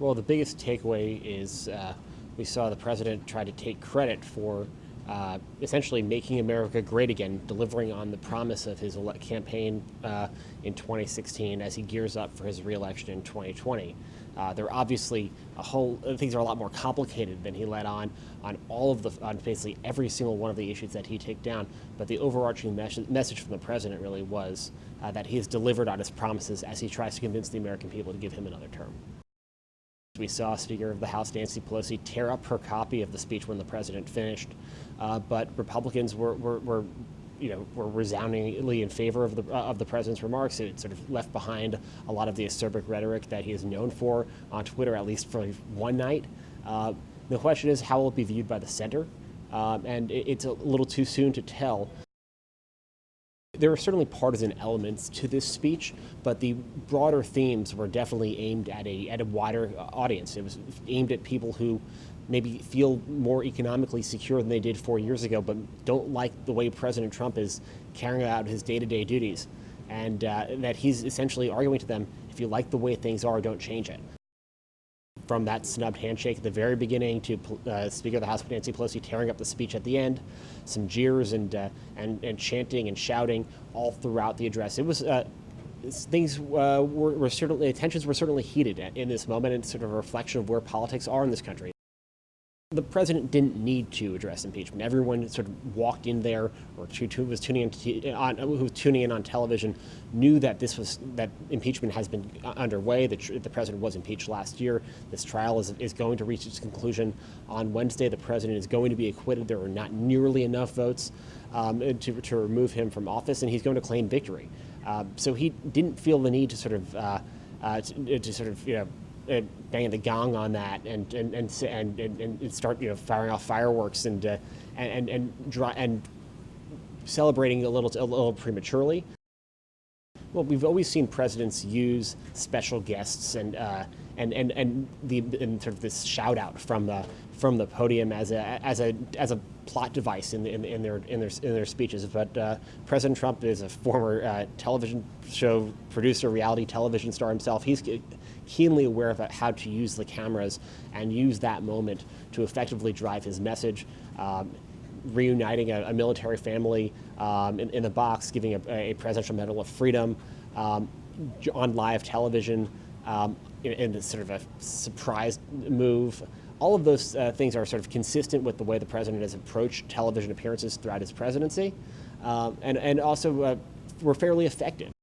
Well, the biggest takeaway is we saw the president try to take credit for essentially making America great again, delivering on the promise of his campaign in 2016 as he gears up for his reelection in 2020. There are obviously things are a lot more complicated than he let on basically every single one of the issues that he took down. But the overarching message from the president really was that he has delivered on his promises as he tries to convince the American people to give him another term. We saw Speaker of the House Nancy Pelosi tear up her copy of the speech when the president finished, but Republicans were resoundingly in favor of the president's remarks. It sort of left behind a lot of the acerbic rhetoric that he is known for on Twitter, at least for one night. The question is, how will it be viewed by the center? And it's a little too soon to tell. There are certainly partisan elements to this speech, but the broader themes were definitely aimed at a wider audience. It was aimed at people who maybe feel more economically secure than they did 4 years ago, but don't like the way President Trump is carrying out his day-to-day duties. And that he's essentially arguing to them, if you like the way things are, don't change it. From that snubbed handshake at the very beginning to Speaker of the House Nancy Pelosi tearing up the speech at the end, some jeers and chanting and shouting all throughout the address. It was tensions were certainly heated in this moment, and sort of a reflection of where politics are in this country. The president didn't need to address impeachment. Everyone sort of walked in there, or who was tuning in on television, knew that that impeachment has been underway. The president was impeached last year. This trial is going to reach its conclusion on Wednesday. The president is going to be acquitted. There were not nearly enough votes to remove him from office, and he's going to claim victory. So he didn't feel the need to sort of banging the gong on that and start firing off fireworks and celebrating a little prematurely. Well, we've always seen presidents use special guests and sort of this shout out from the podium as a plot device in their speeches. But President Trump is a former television show producer, reality television star himself. He's keenly aware of how to use the cameras and use that moment to effectively drive his message. Reuniting a military family in the box, giving a Presidential Medal of Freedom on live television in sort of a surprise move. All of those things are sort of consistent with the way the president has approached television appearances throughout his presidency, and also were fairly effective.